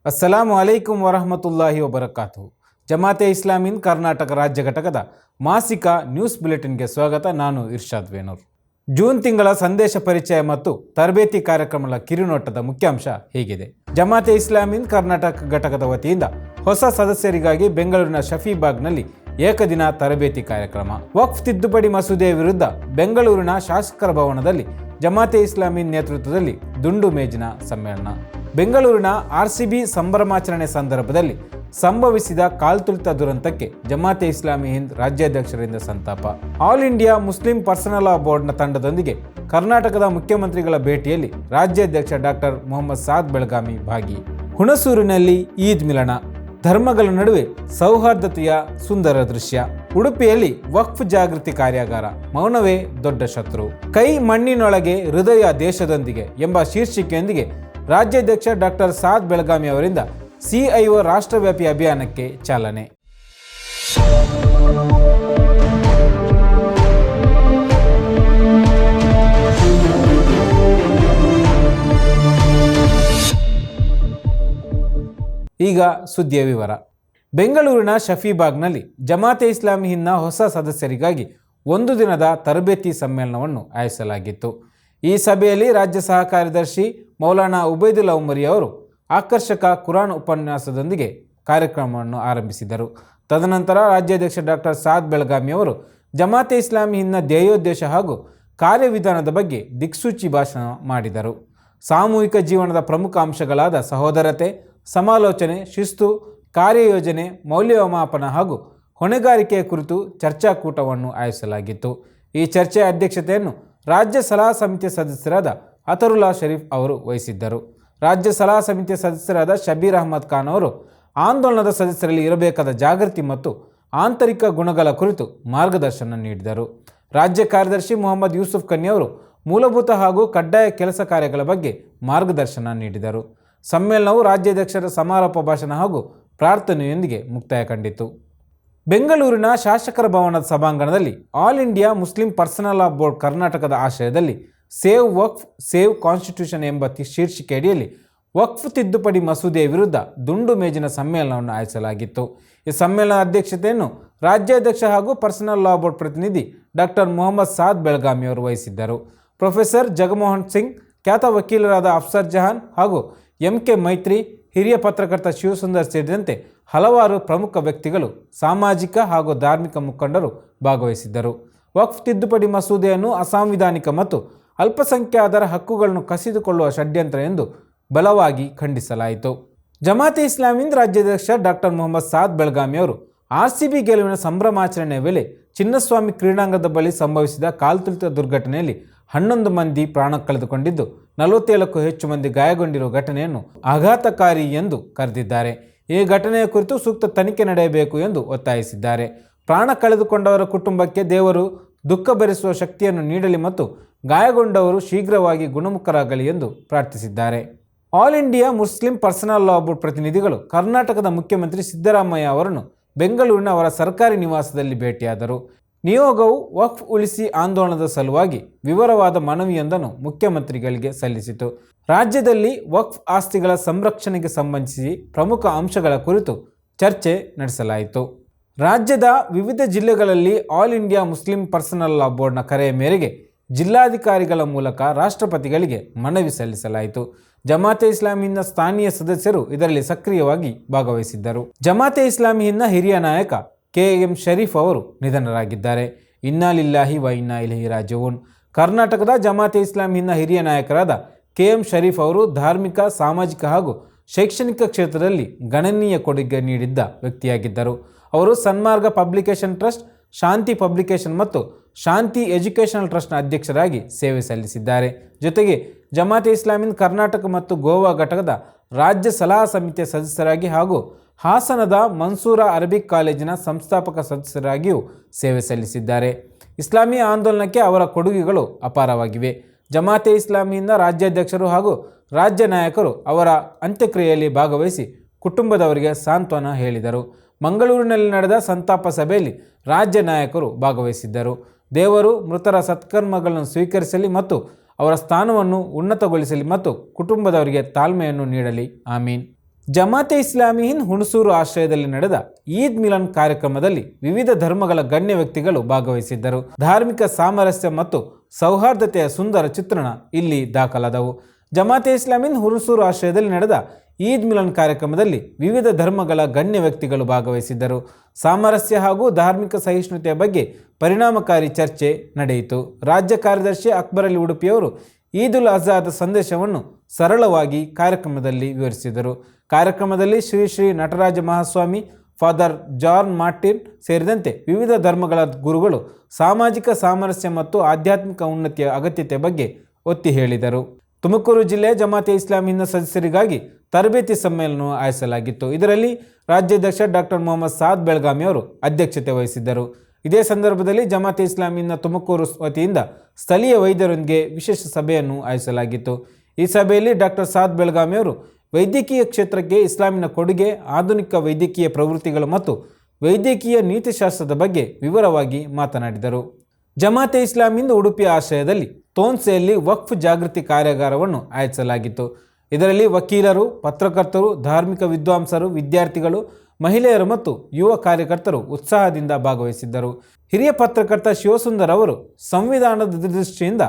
ಅಸ್ಸಲಾಮು ಅಲೈಕುಂ ವರಹಮತುಲ್ಲಾಹಿ ವಬರಕಾತು. ಜಮಾತೆ ಇಸ್ಲಾಮಿ ಕರ್ನಾಟಕ ರಾಜ್ಯ ಘಟಕದ ಮಾಸಿಕ ನ್ಯೂಸ್ ಬುಲೆಟಿನ್ಗೆ ಸ್ವಾಗತ. ನಾನು ಇರ್ಷಾದ್ ವೇನೂರ್. ಜೂನ್ ತಿಂಗಳ ಸಂದೇಶ ಪರಿಚಯ ಮತ್ತು ತರಬೇತಿ ಕಾರ್ಯಕ್ರಮದ ಕಿರುನೋಟದ ಮುಖ್ಯಾಂಶ ಹೀಗಿದೆ. ಜಮಾತೆ ಇಸ್ಲಾಮಿ ಕರ್ನಾಟಕ ಘಟಕದ ವತಿಯಿಂದ ಹೊಸ ಸದಸ್ಯರಿಗಾಗಿ ಬೆಂಗಳೂರಿನ ಶಫೀಬಾಗ್ನಲ್ಲಿ ಏಕದಿನ ತರಬೇತಿ ಕಾರ್ಯಕ್ರಮ. ವಕ್ಫ್ ತಿದ್ದುಪಡಿ ಮಸೂದೆ ವಿರುದ್ಧ ಬೆಂಗಳೂರಿನ ಶಾಸಕರ ಭವನದಲ್ಲಿ ಜಮಾತೆ ಇಸ್ಲಾಮಿ ನೇತೃತ್ವದಲ್ಲಿ ದುಂಡು ಮೇಜಿನ ಸಮ್ಮೇಳನ. ಬೆಂಗಳೂರಿನ RCB ಸಂಭ್ರಮಾಚರಣೆ ಸಂದರ್ಭದಲ್ಲಿ ಸಂಭವಿಸಿದ ಕಾಲ್ತುಳಿತ ದುರಂತಕ್ಕೆ ಜಮಾತೆ ಇಸ್ಲಾಮಿ ಹಿಂದ್ ರಾಜ್ಯಾಧ್ಯಕ್ಷರಿಂದ ಸಂತಾಪ. All India Muslim personal law ಬೋರ್ಡ್ನ ತಂಡದೊಂದಿಗೆ ಕರ್ನಾಟಕದ ಮುಖ್ಯಮಂತ್ರಿಗಳ ಭೇಟಿಯಲ್ಲಿ ರಾಜ್ಯಾಧ್ಯಕ್ಷ ಡಾಕ್ಟರ್ ಮೊಹಮ್ಮದ್ ಸಾದ್ ಬೆಳಗಾವಿ ಭಾಗಿ. ಹುಣಸೂರಿನಲ್ಲಿ ಈದ್ ಮಿಲನ, ಧರ್ಮಗಳ ನಡುವೆ ಸೌಹಾರ್ದತೆಯ ಸುಂದರ ದೃಶ್ಯ. ಉಡುಪಿಯಲ್ಲಿ ವಕ್ಫ್ ಜಾಗೃತಿ ಕಾರ್ಯಾಗಾರ, ಮೌನವೇ ದೊಡ್ಡ ಶತ್ರು. ಕೈ ಮಣ್ಣಿನೊಳಗೆ ಹೃದಯ ದೇಶದೊಂದಿಗೆ ಎಂಬ ಶೀರ್ಷಿಕೆಯೊಂದಿಗೆ ರಾಜ್ಯಾಧ್ಯಕ್ಷ ಡಾಕ್ಟರ್ ಸಾದ್ ಬೆಳಗಾವಿ ಅವರಿಂದ CIO ರಾಷ್ಟ್ರವ್ಯಾಪಿ ಅಭಿಯಾನಕ್ಕೆ ಚಾಲನೆ. ಈಗ ಸುದ್ದಿಯ ವಿವರ. ಬೆಂಗಳೂರಿನ ಶಫೀಬಾಗ್ನಲ್ಲಿ ಜಮಾತೆ ಇಸ್ಲಾಮಿ ಹಿಂದ್ನ ಹೊಸ ಸದಸ್ಯರಿಗಾಗಿ ಒಂದು ದಿನದ ತರಬೇತಿ ಸಮ್ಮೇಳನವನ್ನು ಆಯೋಜಿಸಲಾಗಿತ್ತು. ಈ ಸಭೆಯಲ್ಲಿ ರಾಜ್ಯ ಸಹ ಕಾರ್ಯದರ್ಶಿ ಮೌಲಾನಾ ಉಬೈದುಲ್ಲಾ ಉಮರಿ ಅವರು ಆಕರ್ಷಕ ಕುರಾನ್ ಉಪನ್ಯಾಸದೊಂದಿಗೆ ಕಾರ್ಯಕ್ರಮವನ್ನು ಆರಂಭಿಸಿದರು. ತದನಂತರ ರಾಜ್ಯಾಧ್ಯಕ್ಷ ಡಾಕ್ಟರ್ ಸಾದ್ ಬೆಳಗಾವಿ ಅವರು ಜಮಾತೆ ಇಸ್ಲಾಮಿ ಹಿಂದ್ನ ಧ್ಯೇಯೋದ್ದೇಶ ಹಾಗೂ ಕಾರ್ಯವಿಧಾನದ ಬಗ್ಗೆ ದಿಕ್ಸೂಚಿ ಭಾಷಣ ಮಾಡಿದರು. ಸಾಮೂಹಿಕ ಜೀವನದ ಪ್ರಮುಖ ಅಂಶಗಳಾದ ಸಹೋದರತೆ, ಸಮಾಲೋಚನೆ, ಶಿಸ್ತು, ಕಾರ್ಯಯೋಜನೆ, ಮೌಲ್ಯಮಾಪನ ಹಾಗೂ ಹೊಣೆಗಾರಿಕೆಯ ಕುರಿತು ಚರ್ಚಾಕೂಟವನ್ನು ಆಯೋಜಿಸಲಾಗಿತ್ತು. ಈ ಚರ್ಚೆಯ ಅಧ್ಯಕ್ಷತೆಯನ್ನು ರಾಜ್ಯ ಸಲಹಾ ಸಮಿತಿಯ ಸದಸ್ಯರಾದ ಅತರುಲ್ಲಾ ಶರೀಫ್ ಅವರು ವಹಿಸಿದ್ದರು. ರಾಜ್ಯ ಸಲಹಾ ಸಮಿತಿಯ ಸದಸ್ಯರಾದ ಶಬೀರ್ ಅಹಮದ್ ಖಾನ್ ಅವರು ಆಂದೋಲನದ ಸದಸ್ಯರಲ್ಲಿ ಇರಬೇಕಾದ ಜಾಗೃತಿ ಮತ್ತು ಆಂತರಿಕ ಗುಣಗಳ ಕುರಿತು ಮಾರ್ಗದರ್ಶನ ನೀಡಿದರು. ರಾಜ್ಯ ಕಾರ್ಯದರ್ಶಿ ಮೊಹಮ್ಮದ್ ಯೂಸುಫ್ ಕನ್ನಿ ಅವರು ಮೂಲಭೂತ ಹಾಗೂ ಕಡ್ಡಾಯ ಕೆಲಸ ಕಾರ್ಯಗಳ ಬಗ್ಗೆ ಮಾರ್ಗದರ್ಶನ ನೀಡಿದರು. ಸಮ್ಮೇಳನವು ರಾಜ್ಯಾಧ್ಯಕ್ಷರ ಸಮಾರೋಪ ಭಾಷಣ ಹಾಗೂ ಪ್ರಾರ್ಥನೆಯೊಂದಿಗೆ ಮುಕ್ತಾಯ ಕಂಡಿತು. ಬೆಂಗಳೂರಿನ ಶಾಸಕರ ಭವನದ ಸಭಾಂಗಣದಲ್ಲಿ all India Muslim personal law board ಕರ್ನಾಟಕದ ಆಶ್ರಯದಲ್ಲಿ ಸೇವ್ ವಕ್ಫ್ ಸೇವ್ ಕಾನ್ಸ್ಟಿಟ್ಯೂಷನ್ ಎಂಬ ಶೀರ್ಷಿಕೆಯಡಿಯಲ್ಲಿ ವಕ್ಫ್ ತಿದ್ದುಪಡಿ ಮಸೂದೆಯ ವಿರುದ್ಧ ದುಂಡು ಮೇಜಿನ ಸಮ್ಮೇಳನವನ್ನು ಆಯೋಜಿಸಲಾಗಿತ್ತು. ಈ ಸಮ್ಮೇಳನದ ಅಧ್ಯಕ್ಷತೆಯನ್ನು ರಾಜ್ಯಾಧ್ಯಕ್ಷ ಹಾಗೂ ಪರ್ಸನಲ್ ಲಾ ಬೋರ್ಡ್ ಪ್ರತಿನಿಧಿ ಡಾಕ್ಟರ್ ಮೊಹಮ್ಮದ್ ಸಾದ್ ಬೆಳಗಾವಿ ಅವರು ವಹಿಸಿದ್ದರು. ಪ್ರೊಫೆಸರ್ ಜಗಮೋಹನ್ ಸಿಂಗ್, ಖ್ಯಾತ ವಕೀಲರಾದ ಅಫ್ಸರ್ ಜಹಾನ್ ಹಾಗೂ MK ಮೈತ್ರಿ, ಹಿರಿಯ ಪತ್ರಕರ್ತ ಶಿವಸುಂದರ್ ಸೇರಿದಂತೆ ಹಲವಾರು ಪ್ರಮುಖ ವ್ಯಕ್ತಿಗಳು, ಸಾಮಾಜಿಕ ಹಾಗೂ ಧಾರ್ಮಿಕ ಮುಖಂಡರು ಭಾಗವಹಿಸಿದ್ದರು. ವಕ್ಫ್ ತಿದ್ದುಪಡಿ ಮಸೂದೆಯನ್ನು ಅಸಾಂವಿಧಾನಿಕ ಮತ್ತು ಅಲ್ಪಸಂಖ್ಯಾತರ ಹಕ್ಕುಗಳನ್ನು ಕಸಿದುಕೊಳ್ಳುವ ಷಡ್ಯಂತ್ರ ಎಂದು ಬಲವಾಗಿ ಖಂಡಿಸಲಾಯಿತು. ಜಮಾತೆ ಇಸ್ಲಾಮಿ ರಾಜ್ಯಾಧ್ಯಕ್ಷ ಡಾಕ್ಟರ್ ಮೊಹಮ್ಮದ್ ಸಾದ್ ಬೆಳಗಾವಿ ಅವರು RCB ಗೆಲುವಿನ ಸಂಭ್ರಮಾಚರಣೆಯ ವೇಳೆ ಚಿನ್ನಸ್ವಾಮಿ ಕ್ರೀಡಾಂಗಣದ ಬಳಿ ಸಂಭವಿಸಿದ ಕಾಲ್ತುಳಿತ ದುರ್ಘಟನೆಯಲ್ಲಿ 11 ಮಂದಿ ಪ್ರಾಣ ಕಳೆದುಕೊಂಡಿದ್ದು 47ಕ್ಕೂ ಹೆಚ್ಚು ಮಂದಿ ಗಾಯಗೊಂಡಿರುವ ಘಟನೆಯನ್ನು ಆಘಾತಕಾರಿ ಎಂದು ಕರೆದಿದ್ದಾರೆ. ಈ ಘಟನೆಯ ಕುರಿತು ಸೂಕ್ತ ತನಿಖೆ ನಡೆಯಬೇಕು ಎಂದು ಒತ್ತಾಯಿಸಿದ್ದಾರೆ. ಪ್ರಾಣ ಕಳೆದುಕೊಂಡವರ ಕುಟುಂಬಕ್ಕೆ ದೇವರು ದುಃಖ ಭರಿಸುವ ಶಕ್ತಿಯನ್ನು ನೀಡಲಿ ಮತ್ತು ಗಾಯಗೊಂಡವರು ಶೀಘ್ರವಾಗಿ ಗುಣಮುಖರಾಗಲಿ ಎಂದು ಪ್ರಾರ್ಥಿಸಿದ್ದಾರೆ. All India Muslim personal law board ಪ್ರತಿನಿಧಿಗಳು ಕರ್ನಾಟಕದ ಮುಖ್ಯಮಂತ್ರಿ ಸಿದ್ದರಾಮಯ್ಯ ಅವರನ್ನು ಬೆಂಗಳೂರಿನ ಅವರ ಸರ್ಕಾರಿ ನಿವಾಸದಲ್ಲಿ ಭೇಟಿಯಾದರು. ನಿಯೋಗವು ವಕ್ಫ್ ಉಳಿಸಿ ಆಂದೋಲನದ ಸಲುವಾಗಿ ವಿವರವಾದ ಮನವಿಯೊಂದನ್ನು ಮುಖ್ಯಮಂತ್ರಿಗಳಿಗೆ ಸಲ್ಲಿಸಿತು. ರಾಜ್ಯದಲ್ಲಿ ವಕ್ಫ್ ಆಸ್ತಿಗಳ ಸಂರಕ್ಷಣೆಗೆ ಸಂಬಂಧಿಸಿ ಪ್ರಮುಖ ಅಂಶಗಳ ಕುರಿತು ಚರ್ಚೆ ನಡೆಸಲಾಯಿತು. ರಾಜ್ಯದ ವಿವಿಧ ಜಿಲ್ಲೆಗಳಲ್ಲಿ all India Muslim personal law ಬೋರ್ಡ್ನ ಕರೆಯ ಮೇರೆಗೆ ಜಿಲ್ಲಾಧಿಕಾರಿಗಳ ಮೂಲಕ ರಾಷ್ಟ್ರಪತಿಗಳಿಗೆ ಮನವಿ ಸಲ್ಲಿಸಲಾಯಿತು. ಜಮಾತೆ ಇಸ್ಲಾಮಿ ಹಿಂದ್ನ ಸ್ಥಾನೀಯ ಸದಸ್ಯರು ಇದರಲ್ಲಿ ಸಕ್ರಿಯವಾಗಿ ಭಾಗವಹಿಸಿದ್ದರು. ಜಮಾತೆ ಇಸ್ಲಾಮಿ ಹಿಂದ್ನ ಹಿರಿಯ ನಾಯಕ KM ಶರೀಫ್ ಅವರು ನಿಧನರಾಗಿದ್ದಾರೆ. ಇನ್ನಾ ಲಿಲ್ಲಾಹಿ ವ ಇನ್ನಾ ಇಲೈಹಿ ರಾಜಿಊನ್. ಕರ್ನಾಟಕದ ಜಮಾತೆ ಇಸ್ಲಾಮಿ ಹಿಂದ್ನ ಹಿರಿಯ ನಾಯಕರಾದ KM ಶರೀಫ್ ಅವರು ಧಾರ್ಮಿಕ, ಸಾಮಾಜಿಕ ಹಾಗೂ ಶೈಕ್ಷಣಿಕ ಕ್ಷೇತ್ರದಲ್ಲಿ ಗಣನೀಯ ಕೊಡುಗೆ ನೀಡಿದ್ದ ವ್ಯಕ್ತಿಯಾಗಿದ್ದರು. ಅವರು ಸನ್ಮಾರ್ಗ ಪಬ್ಲಿಕೇಶನ್ ಟ್ರಸ್ಟ್, ಶಾಂತಿ ಪಬ್ಲಿಕೇಶನ್ ಮತ್ತು ಶಾಂತಿ ಎಜುಕೇಷನಲ್ ಟ್ರಸ್ಟ್ನ ಅಧ್ಯಕ್ಷರಾಗಿ ಸೇವೆ ಸಲ್ಲಿಸಿದ್ದಾರೆ. ಜೊತೆಗೆ ಜಮಾತೆ ಇಸ್ಲಾಮಿ ಕರ್ನಾಟಕ ಮತ್ತು ಗೋವಾ ಘಟಕದ ರಾಜ್ಯ ಸಲಹಾ ಸಮಿತಿಯ ಸದಸ್ಯರಾಗಿ ಹಾಗೂ ಹಾಸನದ ಮನ್ಸೂರಾ ಅರಬಿಕ್ ಕಾಲೇಜಿನ ಸಂಸ್ಥಾಪಕ ಸದಸ್ಯರಾಗಿಯೂ ಸೇವೆ ಸಲ್ಲಿಸಿದ್ದಾರೆ. ಇಸ್ಲಾಮಿ ಆಂದೋಲನಕ್ಕೆ ಅವರ ಕೊಡುಗೆಗಳು ಅಪಾರವಾಗಿವೆ. ಜಮಾತೆ ಇಸ್ಲಾಮಿಯಿಂದ ರಾಜ್ಯಾಧ್ಯಕ್ಷರು ಹಾಗೂ ರಾಜ್ಯ ನಾಯಕರು ಅವರ ಅಂತ್ಯಕ್ರಿಯೆಯಲ್ಲಿ ಭಾಗವಹಿಸಿ ಕುಟುಂಬದವರಿಗೆ ಸಾಂತ್ವನ ಹೇಳಿದರು. ಮಂಗಳೂರಿನಲ್ಲಿ ನಡೆದ ಸಂತಾಪ ಸಭೆಯಲ್ಲಿ ರಾಜ್ಯ ನಾಯಕರು ಭಾಗವಹಿಸಿದ್ದರು. ದೇವರು ಮೃತರ ಸತ್ಕರ್ಮಗಳನ್ನು ಸ್ವೀಕರಿಸಲಿ ಮತ್ತು ಅವರ ಸ್ಥಾನವನ್ನು ಉನ್ನತಗೊಳಿಸಲಿ ಮತ್ತು ಕುಟುಂಬದವರಿಗೆ ತಾಳ್ಮೆಯನ್ನು ನೀಡಲಿ. ಆಮೀನ್. ಜಮಾತೆ ಇಸ್ಲಾಮಿ ಹಿಂದ್ ಹುಣಸೂರು ಆಶ್ರಯದಲ್ಲಿ ನಡೆದ ಈದ್ ಮಿಲನ್ ಕಾರ್ಯಕ್ರಮದಲ್ಲಿ ವಿವಿಧ ಧರ್ಮಗಳ ಗಣ್ಯ ವ್ಯಕ್ತಿಗಳು ಭಾಗವಹಿಸಿದ್ದರು. ಧಾರ್ಮಿಕ ಸಾಮರಸ್ಯ ಮತ್ತು ಸೌಹಾರ್ದತೆಯ ಸುಂದರ ಚಿತ್ರಣ ಇಲ್ಲಿ ದಾಖಲಾದವು. ಜಮಾತೆ ಇಸ್ಲಾಮಿ ಹಿಂದ್ ಹುಣಸೂರು ಆಶ್ರಯದಲ್ಲಿ ನಡೆದ ಈದ್ ಮಿಲನ್ ಕಾರ್ಯಕ್ರಮದಲ್ಲಿ ವಿವಿಧ ಧರ್ಮಗಳ ಗಣ್ಯ ವ್ಯಕ್ತಿಗಳು ಭಾಗವಹಿಸಿದ್ದರು. ಸಾಮರಸ್ಯ ಹಾಗೂ ಧಾರ್ಮಿಕ ಸಹಿಷ್ಣುತೆಯ ಬಗ್ಗೆ ಪರಿಣಾಮಕಾರಿ ಚರ್ಚೆ ನಡೆಯಿತು. ರಾಜ್ಯ ಕಾರ್ಯದರ್ಶಿ ಅಕ್ಬರ್ ಅಲಿ ಉಡುಪಿಯವರು ಈದ್ ಉಲ್ ಅಜಾದ ಸಂದೇಶವನ್ನು ಸರಳವಾಗಿ ಕಾರ್ಯಕ್ರಮದಲ್ಲಿ ವಿವರಿಸಿದರು. ಕಾರ್ಯಕ್ರಮದಲ್ಲಿ ಶ್ರೀ ಶ್ರೀ ನಟರಾಜ ಮಹಾಸ್ವಾಮಿ, ಫಾದರ್ ಜಾನ್ ಮಾರ್ಟಿನ್ ಸೇರಿದಂತೆ ವಿವಿಧ ಧರ್ಮಗಳ ಗುರುಗಳು ಸಾಮಾಜಿಕ ಸಾಮರಸ್ಯ ಮತ್ತು ಆಧ್ಯಾತ್ಮಿಕ ಉನ್ನತಿಯ ಅಗತ್ಯತೆ ಬಗ್ಗೆ ಒತ್ತಿ ಹೇಳಿದರು. ತುಮಕೂರು ಜಿಲ್ಲೆಯ ಜಮಾತೆ ಇಸ್ಲಾಮಿ ಹಿಂದ್ ಸದಸ್ಯರಿಗಾಗಿ ತರಬೇತಿ ಸಮ್ಮೇಳನ ಆಯೋಜಿಸಲಾಗಿತ್ತು. ಇದರಲ್ಲಿ ರಾಜ್ಯಾಧ್ಯಕ್ಷ ಡಾಕ್ಟರ್ ಮೊಹಮ್ಮದ್ ಸಾದ್ ಬೆಳಗಾವಿ ಅವರು ಅಧ್ಯಕ್ಷತೆ ವಹಿಸಿದ್ದರು. ಇದೇ ಸಂದರ್ಭದಲ್ಲಿ ಜಮಾತೆ ಇಸ್ಲಾಮಿ ಹಿಂದ್ ತುಮಕೂರು ವತಿಯಿಂದ ಸ್ಥಳೀಯ ವೈದ್ಯರೊಂದಿಗೆ ವಿಶೇಷ ಸಭೆಯನ್ನು ಆಯೋಜಿಸಲಾಗಿತ್ತು. ಈ ಸಭೆಯಲ್ಲಿ ಡಾಕ್ಟರ್ ಸಾದ್ ಬೆಳಗಾವಿ ಅವರು ವೈದ್ಯಕೀಯ ಕ್ಷೇತ್ರಕ್ಕೆ ಇಸ್ಲಾಮಿನ ಕೊಡುಗೆ, ಆಧುನಿಕ ವೈದ್ಯಕೀಯ ಪ್ರವೃತ್ತಿಗಳು ಮತ್ತು ವೈದ್ಯಕೀಯ ನೀತಿಶಾಸ್ತ್ರದ ಬಗ್ಗೆ ವಿವರವಾಗಿ ಮಾತನಾಡಿದರು. ಜಮಾತೆ ಇಸ್ಲಾಮಿ ಹಿಂದ್ ಉಡುಪಿಯ ಆಶ್ರಯದಲ್ಲಿ ತೋನ್ಸೆಯಲ್ಲಿ ವಕ್ಫ್ ಜಾಗೃತಿ ಕಾರ್ಯಾಗಾರವನ್ನು ಆಯೋಜಿಸಲಾಗಿತ್ತು. ಇದರಲ್ಲಿ ವಕೀಲರು, ಪತ್ರಕರ್ತರು, ಧಾರ್ಮಿಕ ವಿದ್ವಾಂಸರು, ವಿದ್ಯಾರ್ಥಿಗಳು, ಮಹಿಳೆಯರು ಮತ್ತು ಯುವ ಕಾರ್ಯಕರ್ತರು ಉತ್ಸಾಹದಿಂದ ಭಾಗವಹಿಸಿದ್ದರು. ಹಿರಿಯ ಪತ್ರಕರ್ತ ಶಿವಸುಂದರ್ ಅವರು ಸಂವಿಧಾನದ ದೃಷ್ಟಿಯಿಂದ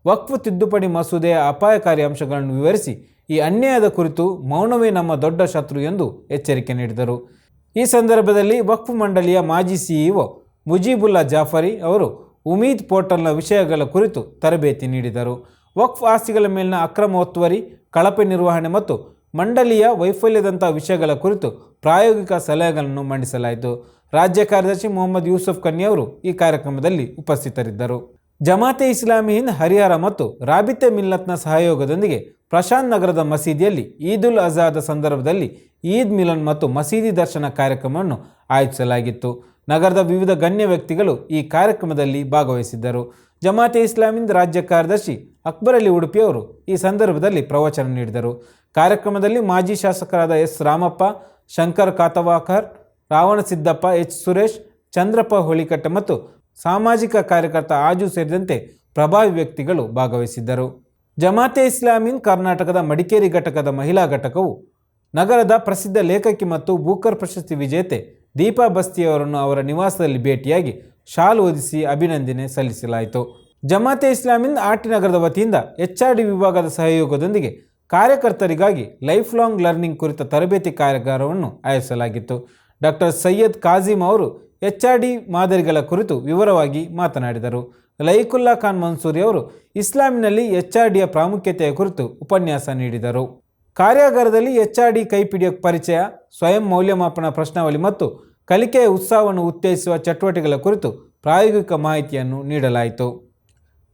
ವಕ್ಫ್ ತಿದ್ದುಪಡಿ ಮಸೂದೆಯ ಅಪಾಯಕಾರಿ ಅಂಶಗಳನ್ನು ವಿವರಿಸಿ ಈ ಅನ್ಯಾಯದ ಕುರಿತು ಮೌನವೇ ನಮ್ಮ ದೊಡ್ಡ ಶತ್ರು ಎಂದು ಎಚ್ಚರಿಕೆ ನೀಡಿದರು. ಈ ಸಂದರ್ಭದಲ್ಲಿ ವಕ್ಫ್ ಮಂಡಳಿಯ ಮಾಜಿ ಸಿಇಒ ಮುಜೀಬುಲ್ಲಾ ಜಾಫರಿ ಅವರು ಉಮೀದ್ ಪೋರ್ಟಲ್ನ ವಿಷಯಗಳ ಕುರಿತು ತರಬೇತಿ ನೀಡಿದರು. ವಕ್ಫ್ ಆಸ್ತಿಗಳ ಮೇಲಿನ ಅಕ್ರಮ ಒತ್ತುವರಿ, ಕಳಪೆ ನಿರ್ವಹಣೆ ಮತ್ತು ಮಂಡಳಿಯ ವೈಫಲ್ಯದಂಥ ವಿಷಯಗಳ ಕುರಿತು ಪ್ರಾಯೋಗಿಕ ಸಲಹೆಗಳನ್ನು ಮಂಡಿಸಲಾಯಿತು. ರಾಜ್ಯ ಕಾರ್ಯದರ್ಶಿ ಮೊಹಮ್ಮದ್ ಯೂಸುಫ್ ಕನ್ನಿ ಅವರು ಈ ಕಾರ್ಯಕ್ರಮದಲ್ಲಿ ಉಪಸ್ಥಿತರಿದ್ದರು. ಜಮಾತೆ ಇಸ್ಲಾಮಿ ಹಿಂದ್ ಹರಿಹರ ಮತ್ತು ರಾಬಿತೆ ಮಿಲ್ಲತ್ನ ಸಹಯೋಗದೊಂದಿಗೆ ಪ್ರಶಾಂತ್ ನಗರದ ಮಸೀದಿಯಲ್ಲಿ ಈದ್ ಉಲ್ ಅಜಾದ ಸಂದರ್ಭದಲ್ಲಿ ಈದ್ ಮಿಲನ್ ಮತ್ತು ಮಸೀದಿ ದರ್ಶನ ಕಾರ್ಯಕ್ರಮವನ್ನು ಆಯೋಜಿಸಲಾಗಿತ್ತು. ನಗರದ ವಿವಿಧ ಗಣ್ಯ ವ್ಯಕ್ತಿಗಳು ಈ ಕಾರ್ಯಕ್ರಮದಲ್ಲಿ ಭಾಗವಹಿಸಿದ್ದರು. ಜಮಾತೆ ಇಸ್ಲಾಮಿ ಹಿಂದ್ ರಾಜ್ಯ ಕಾರ್ಯದರ್ಶಿ ಅಕ್ಬರ್ ಅಲಿ ಉಡುಪಿಯವರು ಈ ಸಂದರ್ಭದಲ್ಲಿ ಪ್ರವಚನ ನೀಡಿದರು. ಕಾರ್ಯಕ್ರಮದಲ್ಲಿ ಮಾಜಿ ಶಾಸಕರಾದ ಎಸ್ ರಾಮಪ್ಪ, ಶಂಕರ್ ಕಾತವಾಕರ್, ರಾವಣ ಸಿದ್ದಪ್ಪ, ಎಚ್ ಸುರೇಶ್, ಚಂದ್ರಪ್ಪ ಹೊಳಿಕಟ್ಟೆ ಮತ್ತು ಸಾಮಾಜಿಕ ಕಾರ್ಯಕರ್ತ ಆಜು ಸೇರಿದಂತೆ ಪ್ರಭಾವಿ ವ್ಯಕ್ತಿಗಳು ಭಾಗವಹಿಸಿದ್ದರು. ಜಮಾತೆ ಇಸ್ಲಾಮಿ ಹಿಂದ್ ಕರ್ನಾಟಕದ ಮಡಿಕೇರಿ ಘಟಕದ ಮಹಿಳಾ ಘಟಕವು ನಗರದ ಪ್ರಸಿದ್ಧ ಲೇಖಕಿ ಮತ್ತು ಬೂಕರ್ ಪ್ರಶಸ್ತಿ ವಿಜೇತೆ ದೀಪಾ ಬಸ್ತಿಯವರನ್ನು ಅವರ ನಿವಾಸದಲ್ಲಿ ಭೇಟಿಯಾಗಿ ಶಾಲ್ ಹೊದಿಸಿ ಅಭಿನಂದನೆ ಸಲ್ಲಿಸಲಾಯಿತು. ಜಮಾತೆ ಇಸ್ಲಾಮಿ ಹಿಂದ್ ಆಟಿನಗರದ ವತಿಯಿಂದ HRD ವಿಭಾಗದ ಸಹಯೋಗದೊಂದಿಗೆ ಕಾರ್ಯಕರ್ತರಿಗಾಗಿ ಲೈಫ್ ಲಾಂಗ್ ಲರ್ನಿಂಗ್ ಕುರಿತ ತರಬೇತಿ ಕಾರ್ಯಾಗಾರವನ್ನು ಆಯೋಜಿಸಲಾಗಿತ್ತು. ಡಾಕ್ಟರ್ ಸೈಯದ್ ಕಾಜಿಮ್ ಅವರು HRD ಮಾದರಿಗಳ ಕುರಿತು ವಿವರವಾಗಿ ಮಾತನಾಡಿದರು. ಲೈಕುಲ್ಲಾ ಖಾನ್ ಮನ್ಸೂರಿ ಅವರು ಇಸ್ಲಾಮಿನಲ್ಲಿ HRDಯ ಪ್ರಾಮುಖ್ಯತೆಯ ಕುರಿತು ಉಪನ್ಯಾಸ ನೀಡಿದರು. ಕಾರ್ಯಾಗಾರದಲ್ಲಿ HRD ಕೈಪಿಡಿಯ ಪರಿಚಯ, ಸ್ವಯಂ ಮೌಲ್ಯಮಾಪನ ಪ್ರಶ್ನಾವಳಿ ಮತ್ತು ಕಲಿಕೆಯ ಉತ್ಸಾಹವನ್ನು ಉತ್ತೇಜಿಸುವ ಚಟುವಟಿಕೆಗಳ ಕುರಿತು ಪ್ರಾಯೋಗಿಕ ಮಾಹಿತಿಯನ್ನು ನೀಡಲಾಯಿತು.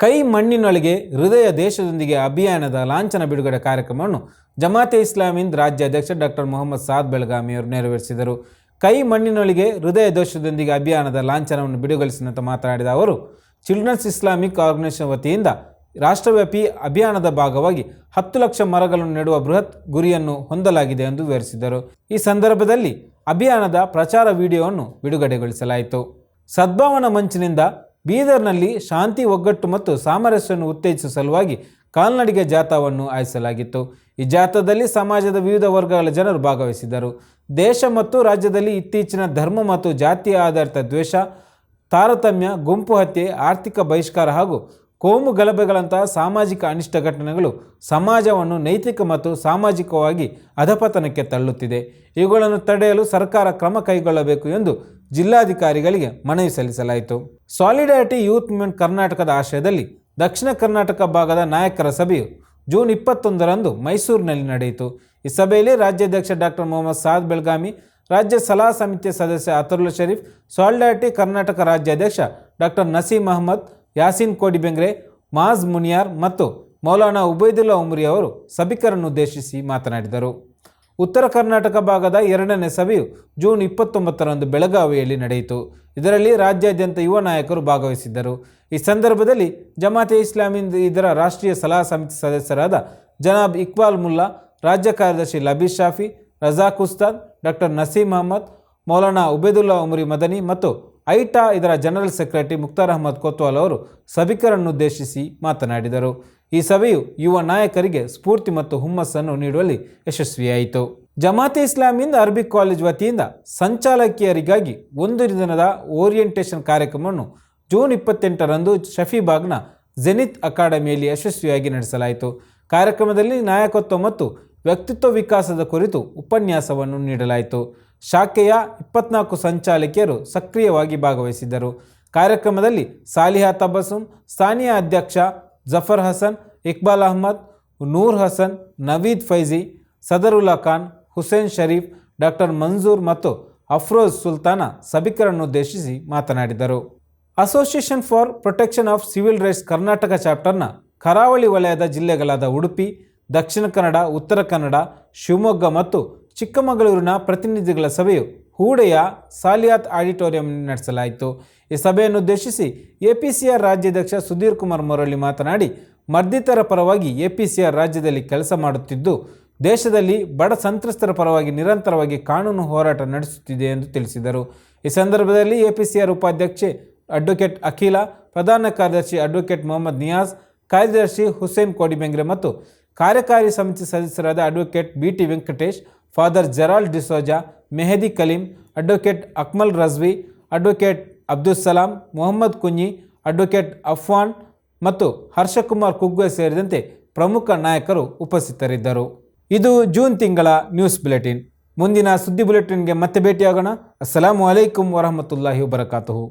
ಕೈ ಮಣ್ಣಿನೊಳಗೆ ಹೃದಯ ದೇಶದೊಂದಿಗೆ ಅಭಿಯಾನದ ಲಾಂಛನ ಬಿಡುಗಡೆ ಕಾರ್ಯಕ್ರಮವನ್ನು ಜಮಾತೆ ಇಸ್ಲಾಮಿ ಹಿಂದ್ ರಾಜ್ಯಾಧ್ಯಕ್ಷ ಡಾಕ್ಟರ್ ಮೊಹಮ್ಮದ್ ಸಾದ್ ಬೆಳಗಾವಿ ಅವರು ನೆರವೇರಿಸಿದರು. ಕೈ ಮಣ್ಣಿನೊಳಗೆ ಹೃದಯ ದೇಶದೊಂದಿಗೆ ಅಭಿಯಾನದ ಲಾಂಛನವನ್ನು ಬಿಡುಗಡೆಸಿದಂತೆ ಮಾತನಾಡಿದ ಅವರು, ಚಿಲ್ಡ್ರನ್ಸ್ ಇಸ್ಲಾಮಿಕ್ ಆರ್ಗನೈಸೇಷನ್ ವತಿಯಿಂದ ರಾಷ್ಟ್ರವ್ಯಾಪಿ ಅಭಿಯಾನದ ಭಾಗವಾಗಿ 10 ಲಕ್ಷ ಮರಗಳನ್ನು ನೆಡುವ ಬೃಹತ್ ಗುರಿಯನ್ನು ಹೊಂದಲಾಗಿದೆ ಎಂದು ವಿವರಿಸಿದರು. ಈ ಸಂದರ್ಭದಲ್ಲಿ ಅಭಿಯಾನದ ಪ್ರಚಾರ ವಿಡಿಯೋವನ್ನು ಬಿಡುಗಡೆಗೊಳಿಸಲಾಯಿತು. ಸದ್ಭಾವನಾ ಮಂಚಿನಿಂದ ಬೀದರ್ನಲ್ಲಿ ಶಾಂತಿ, ಒಗ್ಗಟ್ಟು ಮತ್ತು ಸಾಮರಸ್ಯವನ್ನು ಉತ್ತೇಜಿಸುವ ಸಲುವಾಗಿ ಕಾಲ್ನಡಿಗೆ ಜಾಥಾವನ್ನು ಆಯೋಜಿಸಲಾಗಿತ್ತು. ಈ ಜಾಥಾದಲ್ಲಿ ಸಮಾಜದ ವಿವಿಧ ವರ್ಗಗಳ ಜನರು ಭಾಗವಹಿಸಿದ್ದರು. ದೇಶ ಮತ್ತು ರಾಜ್ಯದಲ್ಲಿ ಇತ್ತೀಚಿನ ಧರ್ಮ ಮತ್ತು ಜಾತಿಯ ಆಧಾರಿತ ದ್ವೇಷ, ತಾರತಮ್ಯ, ಗುಂಪು ಹತ್ಯೆ, ಆರ್ಥಿಕ ಬಹಿಷ್ಕಾರ ಹಾಗೂ ಕೋಮು ಗಲಭೆಗಳಂತಹ ಸಾಮಾಜಿಕ ಅನಿಷ್ಟ ಘಟನೆಗಳು ಸಮಾಜವನ್ನು ನೈತಿಕ ಮತ್ತು ಸಾಮಾಜಿಕವಾಗಿ ಅಧಪತನಕ್ಕೆ ತಳ್ಳುತ್ತಿದೆ. ಇವುಗಳನ್ನು ತಡೆಯಲು ಸರ್ಕಾರ ಕ್ರಮ ಕೈಗೊಳ್ಳಬೇಕು ಎಂದು ಜಿಲ್ಲಾಧಿಕಾರಿಗಳಿಗೆ ಮನವಿ ಸಲ್ಲಿಸಲಾಯಿತು. ಸಾಲಿಡಾರಿಟಿ ಯೂತ್ ಮೂವ್ಮೆಂಟ್ ಕರ್ನಾಟಕದ ಆಶ್ರಯದಲ್ಲಿ ದಕ್ಷಿಣ ಕರ್ನಾಟಕ ಭಾಗದ ನಾಯಕರ ಸಭೆಯು ಜೂನ್ 21ರಂದು ಮೈಸೂರಿನಲ್ಲಿ ನಡೆಯಿತು. ಈ ಸಭೆಯಲ್ಲಿ ರಾಜ್ಯಾಧ್ಯಕ್ಷ ಡಾಕ್ಟರ್ ಮೊಹಮ್ಮದ್ ಸಾದ್ ಬೆಳಗಾವಿ, ರಾಜ್ಯ ಸಲಹಾ ಸಮಿತಿಯ ಸದಸ್ಯ ಅತರುಲ್ಲಾ ಶರೀಫ್, ಸಾಲಿಡಾರಿಟಿ ಕರ್ನಾಟಕ ರಾಜ್ಯಾಧ್ಯಕ್ಷ ಡಾಕ್ಟರ್ ನಸೀಮ್ ಅಹಮದ್, ಯಾಸೀನ್ ಕೋಡಿಬೆಂಗ್ರೆ, ಮಾಜ್ ಮುನಿಯಾರ್ ಮತ್ತು ಮೌಲಾನಾ ಉಬೈದುಲ್ಲಾ ಉಮ್ರಿ ಅವರು ಸಭಿಕರನ್ನು ಉದ್ದೇಶಿಸಿ ಮಾತನಾಡಿದರು. ಉತ್ತರ ಕರ್ನಾಟಕ ಭಾಗದ 2ನೇ ಸಭೆಯು ಜೂನ್ 29ರಂದು ಬೆಳಗಾವಿಯಲ್ಲಿ ನಡೆಯಿತು. ಇದರಲ್ಲಿ ರಾಜ್ಯಾದ್ಯಂತ ಯುವ ನಾಯಕರು ಭಾಗವಹಿಸಿದ್ದರು. ಈ ಸಂದರ್ಭದಲ್ಲಿ ಜಮಾತೆ ಇಸ್ಲಾಮಿ ಇದರ ರಾಷ್ಟ್ರೀಯ ಸಲಹಾ ಸಮಿತಿ ಸದಸ್ಯರಾದ ಜನಾಬ್ ಇಕ್ಬಾಲ್ ಮುಲ್ಲಾ, ರಾಜ್ಯ ಕಾರ್ಯದರ್ಶಿ ಲಬೀದ್ ಶಾಫಿ, ರಜಾಕ್ ಉಸ್ತಾದ್, ಡಾಕ್ಟರ್ ನಸೀಮ್ ಅಹಮದ್, ಮೌಲಾನಾ ಉಬೈದುಲ್ಲಾ ಉಮ್ರಿ ಮದನಿ ಮತ್ತು ಐಟಾ ಇದರ ಜನರಲ್ ಸೆಕ್ರೆಟರಿ ಮುಖ್ತಾರ್ ಅಹಮದ್ ಕೊತ್ವಾಲ್ ಅವರು ಸಭಿಕರನ್ನುದ್ದೇಶಿಸಿ ಮಾತನಾಡಿದರು. ಈ ಸಭೆಯು ಯುವ ನಾಯಕರಿಗೆ ಸ್ಫೂರ್ತಿ ಮತ್ತು ಹುಮ್ಮಸ್ಸನ್ನು ನೀಡುವಲ್ಲಿ ಯಶಸ್ವಿಯಾಯಿತು. ಜಮಾತೆ ಇಸ್ಲಾಮಿಯಿಂದ ಅರಬಿಕ್ ಕಾಲೇಜ್ ವತಿಯಿಂದ ಸಂಚಾಲಕಿಯರಿಗಾಗಿ ಒಂದು ದಿನದ ಓರಿಯೆಂಟೇಷನ್ ಕಾರ್ಯಕ್ರಮವನ್ನು ಜೂನ್ 28ರಂದು ಶಫಿಬಾಗ್ನ ಜೆನಿತ್ ಅಕಾಡೆಮಿಯಲ್ಲಿ ಯಶಸ್ವಿಯಾಗಿ ನಡೆಸಲಾಯಿತು. ಕಾರ್ಯಕ್ರಮದಲ್ಲಿ ನಾಯಕತ್ವ ಮತ್ತು ವ್ಯಕ್ತಿತ್ವ ವಿಕಾಸದ ಕುರಿತು ಉಪನ್ಯಾಸವನ್ನು ನೀಡಲಾಯಿತು. ಶಾಖೆಯ 24 ಸಂಚಾಲಕಿಯರು ಸಕ್ರಿಯವಾಗಿ ಭಾಗವಹಿಸಿದ್ದರು. ಕಾರ್ಯಕ್ರಮದಲ್ಲಿ ಸಾಲಿಹಾ ತಬಸುಮ್, ಸ್ಥಾನೀಯ ಅಧ್ಯಕ್ಷ ಜಫರ್ ಹಸನ್, ಇಕ್ಬಾಲ್ ಅಹ್ಮದ್, ನೂರ್ ಹಸನ್, ನವೀದ್ ಫೈಜಿ, ಸದರುಲ್ಲಾ ಖಾನ್, ಹುಸೇನ್ ಶರೀಫ್, ಡಾಕ್ಟರ್ ಮಂಜೂರ್ ಮತ್ತು ಅಫ್ರೋಜ್ ಸುಲ್ತಾನ ಸಭಿಕರನ್ನುದ್ದೇಶಿಸಿ ಮಾತನಾಡಿದರು. Association for protection of civil rights Karnataka ಚಾಪ್ಟರ್ನ ಕರಾವಳಿ ವಲಯದ ಜಿಲ್ಲೆಗಳಾದ ಉಡುಪಿ, ದಕ್ಷಿಣ ಕನ್ನಡ, ಉತ್ತರ ಕನ್ನಡ, ಶಿವಮೊಗ್ಗ ಮತ್ತು ಚಿಕ್ಕಮಗಳೂರಿನ ಪ್ರತಿನಿಧಿಗಳ ಸಭೆಯು ಹೂಡೆಯ ಸಾಲಿಯಾತ್ ಆಡಿಟೋರಿಯಂನಲ್ಲಿ ನಡೆಸಲಾಯಿತು. ಈ ಸಭೆಯನ್ನುದ್ದೇಶಿಸಿ ಎಪಿಸಿಆರ್ ರಾಜ್ಯಾಧ್ಯಕ್ಷ ಸುಧೀರ್ ಕುಮಾರ್ ಮುರಳಿ ಮಾತನಾಡಿ, ಮರ್ದಿತರ ಪರವಾಗಿ ಎಪಿಸಿಆರ್ ರಾಜ್ಯದಲ್ಲಿ ಕೆಲಸ ಮಾಡುತ್ತಿದ್ದು ದೇಶದಲ್ಲಿ ಬಡ ಸಂತ್ರಸ್ತರ ಪರವಾಗಿ ನಿರಂತರವಾಗಿ ಕಾನೂನು ಹೋರಾಟ ನಡೆಸುತ್ತಿದೆ ಎಂದು ತಿಳಿಸಿದರು. ಈ ಸಂದರ್ಭದಲ್ಲಿ ಎಪಿಸಿಆರ್ ಉಪಾಧ್ಯಕ್ಷೆ ಅಡ್ವೊಕೇಟ್ ಅಖಿಲ, ಪ್ರಧಾನ ಕಾರ್ಯದರ್ಶಿ ಅಡ್ವೊಕೇಟ್ ಮೊಹಮ್ಮದ್ ನಿಯಾಜ್, ಕಾರ್ಯದರ್ಶಿ ಹುಸೇನ್ ಕೋಡಿಬೆಂಗ್ರೆ ಮತ್ತು ಕಾರ್ಯಕಾರಿ ಸಮಿತಿ ಸದಸ್ಯರಾದ advocate B T Venkatesh, father Gerald D'Souza, Mehdi Kaleem, advocate Akmal Rizvi, advocate Abdul Salam, Mohammed Kunhi, advocate Afwan ಮತ್ತು ಹರ್ಷಕುಮಾರ್ ಕುಗ್ವೆ ಸೇರಿದಂತೆ ಪ್ರಮುಖ ನಾಯಕರು ಉಪಸ್ಥಿತರಿದ್ದರು. ಇದು ಜೂನ್ ತಿಂಗಳ ನ್ಯೂಸ್ ಬುಲೆಟಿನ್. ಮುಂದಿನ ಸುದ್ದಿ ಬುಲೆಟಿನ್ಗೆ ಮತ್ತೆ ಭೇಟಿಯಾಗೋಣ. ಅಸ್ಸಲಾಮು ಅಲೈಕುಂ ವರಹಮತುಲ್ಲಾಹಿ ವಬರಕಾತುಹು.